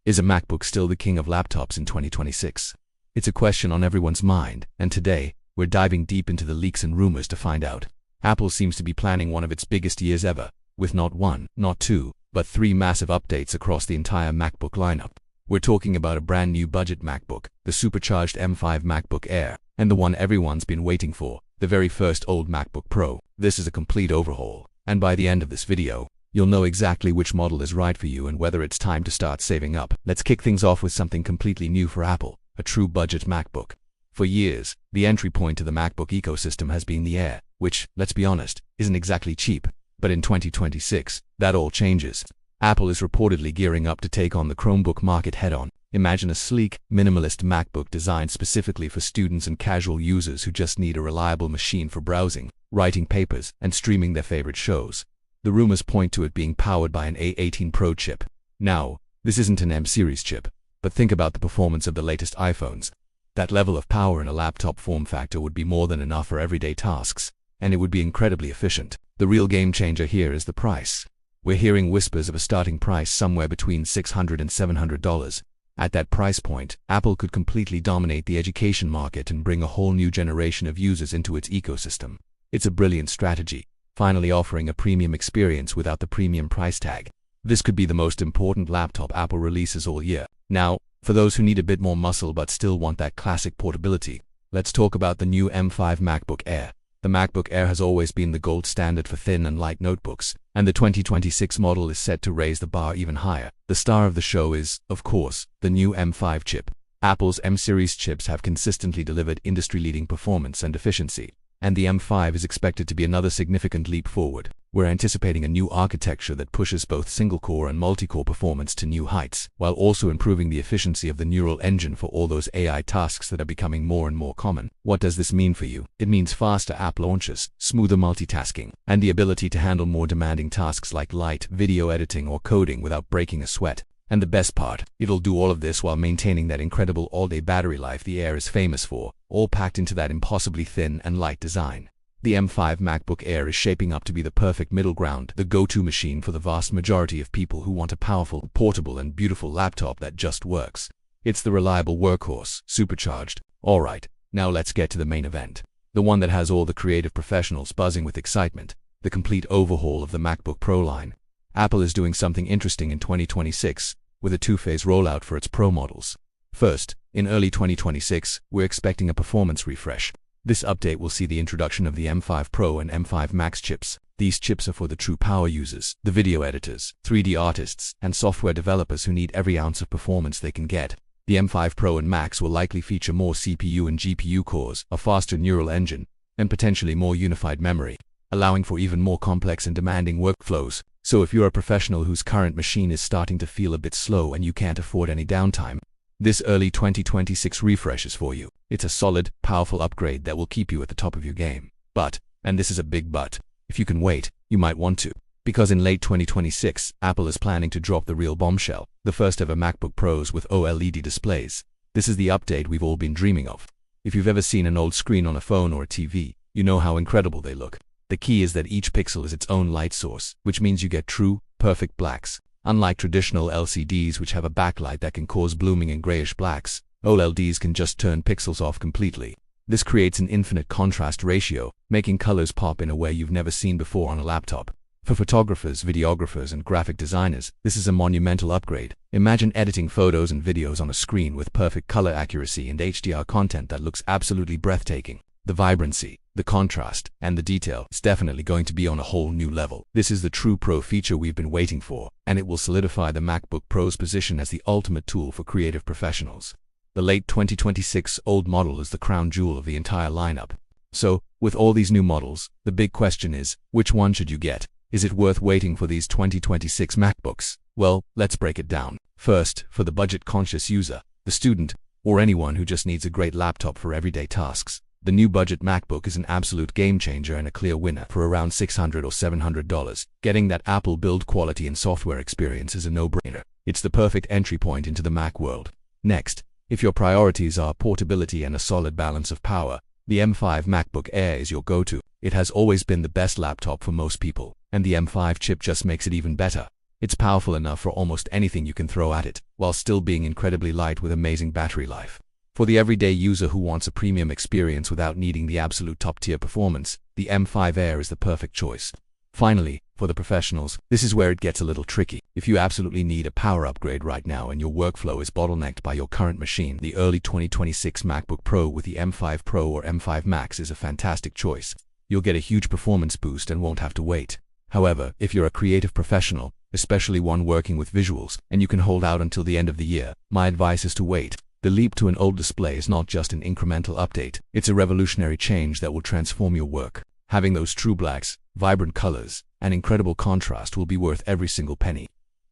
Is a MacBook still the king of laptops in 2026? It's a question on everyone's mind, and today, we're diving deep into the leaks and rumors to find out. Apple seems to be planning one of its biggest years ever, with not one, not two, but three massive updates across the entire MacBook lineup. We're talking about a brand new budget MacBook, the supercharged M5 MacBook Air, and the one everyone's been waiting for, the very first old MacBook Pro. This is a complete overhaul, and by the end of this video, you'll know exactly which model is right for you and whether it's time to start saving up. Let's kick things off with something completely new for Apple, a true budget MacBook. For years, the entry point to the MacBook ecosystem has been the Air, which, let's be honest, isn't exactly cheap. But in 2026, that all changes. Apple is reportedly gearing up to take on the Chromebook market head-on. Imagine a sleek, minimalist MacBook designed specifically for students and casual users who just need a reliable machine for browsing, writing papers, and streaming their favorite shows. The rumors point to it being powered by an A18 Pro chip. Now, this isn't an M-series chip, but think about the performance of the latest iPhones. That level of power in a laptop form factor would be more than enough for everyday tasks, and it would be incredibly efficient. The real game changer here is the price. We're hearing whispers of a starting price somewhere between $600 and $700. At that price point, Apple could completely dominate the education market and bring a whole new generation of users into its ecosystem. It's a brilliant strategy, finally offering a premium experience without the premium price tag. This could be the most important laptop Apple releases all year. Now, for those who need a bit more muscle but still want that classic portability, let's talk about the new M5 MacBook Air. The MacBook Air has always been the gold standard for thin and light notebooks, and the 2026 model is set to raise the bar even higher. The star of the show is, of course, the new M5 chip. Apple's M-series chips have consistently delivered industry-leading performance and efficiency, and the M5 is expected to be another significant leap forward. We're anticipating a new architecture that pushes both single-core and multi-core performance to new heights, while also improving the efficiency of the neural engine for all those AI tasks that are becoming more and more common. What does this mean for you? It means faster app launches, smoother multitasking, and the ability to handle more demanding tasks like light, video editing, or coding without breaking a sweat. And the best part, it'll do all of this while maintaining that incredible all-day battery life the Air is famous for, all packed into that impossibly thin and light design. The M5 MacBook Air is shaping up to be the perfect middle ground, the go-to machine for the vast majority of people who want a powerful, portable, and beautiful laptop that just works. It's the reliable workhorse, supercharged. Alright, now let's get to the main event. The one that has all the creative professionals buzzing with excitement, the complete overhaul of the MacBook Pro line. Apple is doing something interesting in 2026, with a two-phase rollout for its Pro models. First, in early 2026, we're expecting a performance refresh. This update will see the introduction of the M5 Pro and M5 Max chips. These chips are for the true power users, the video editors, 3D artists, and software developers who need every ounce of performance they can get. The M5 Pro and Max will likely feature more CPU and GPU cores, a faster neural engine, and potentially more unified memory, allowing for even more complex and demanding workflows. So if you're a professional whose current machine is starting to feel a bit slow and you can't afford any downtime, this early 2026 refresh is for you. It's a solid, powerful upgrade that will keep you at the top of your game. But, and this is a big but, if you can wait, you might want to. Because in late 2026, Apple is planning to drop the real bombshell, the first ever MacBook Pros with OLED displays. This is the update we've all been dreaming of. If you've ever seen an old screen on a phone or a TV, you know how incredible they look. The key is that each pixel is its own light source, which means you get true, perfect blacks. Unlike traditional LCDs which have a backlight that can cause blooming and grayish blacks, OLEDs can just turn pixels off completely. This creates an infinite contrast ratio, making colors pop in a way you've never seen before on a laptop. For photographers, videographers, and graphic designers, this is a monumental upgrade. Imagine editing photos and videos on a screen with perfect color accuracy and HDR content that looks absolutely breathtaking. The vibrancy, the contrast, and the detail is definitely going to be on a whole new level. This is the true Pro feature we've been waiting for, and it will solidify the MacBook Pro's position as the ultimate tool for creative professionals. The late 2026 old model is the crown jewel of the entire lineup. So, with all these new models, the big question is, which one should you get? Is it worth waiting for these 2026 MacBooks? Well, let's break it down. First, for the budget-conscious user, the student, or anyone who just needs a great laptop for everyday tasks, the new budget MacBook is an absolute game-changer and a clear winner for around $600 or $700. Getting that Apple build quality and software experience is a no-brainer. It's the perfect entry point into the Mac world. Next, if your priorities are portability and a solid balance of power, the M5 MacBook Air is your go-to. It has always been the best laptop for most people, and the M5 chip just makes it even better. It's powerful enough for almost anything you can throw at it, while still being incredibly light with amazing battery life. For the everyday user who wants a premium experience without needing the absolute top-tier performance, the M5 Air is the perfect choice. Finally, for the professionals, this is where it gets a little tricky. If you absolutely need a power upgrade right now and your workflow is bottlenecked by your current machine, the early 2026 MacBook Pro with the M5 Pro or M5 Max is a fantastic choice. You'll get a huge performance boost and won't have to wait. However, if you're a creative professional, especially one working with visuals, and you can hold out until the end of the year, my advice is to wait. The leap to an old display is not just an incremental update, it's a revolutionary change that will transform your work. Having those true blacks, vibrant colors, and incredible contrast will be worth every single penny.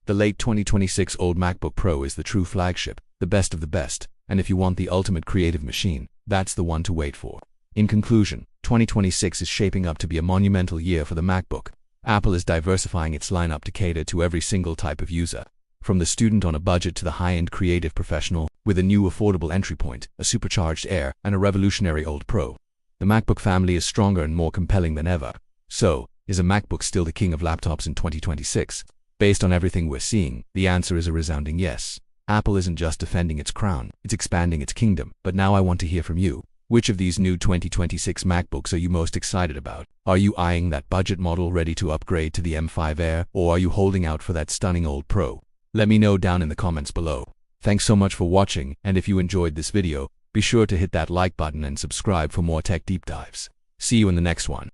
The late 2026 old MacBook Pro is the true flagship, the best of the best, and if you want the ultimate creative machine, that's the one to wait for. In conclusion, 2026 is shaping up to be a monumental year for the MacBook. Apple is diversifying its lineup to cater to every single type of user, from the student on a budget to the high-end creative professional, with a new affordable entry point, a supercharged Air, and a revolutionary old Pro. The MacBook family is stronger and more compelling than ever. So, is a MacBook still the king of laptops in 2026? Based on everything we're seeing, the answer is a resounding yes. Apple isn't just defending its crown, it's expanding its kingdom. But now I want to hear from you. Which of these new 2026 MacBooks are you most excited about? Are you eyeing that budget model ready to upgrade to the M5 Air, or are you holding out for that stunning old Pro? Let me know down in the comments below. Thanks so much for watching, and if you enjoyed this video, be sure to hit that like button and subscribe for more tech deep dives. See you in the next one.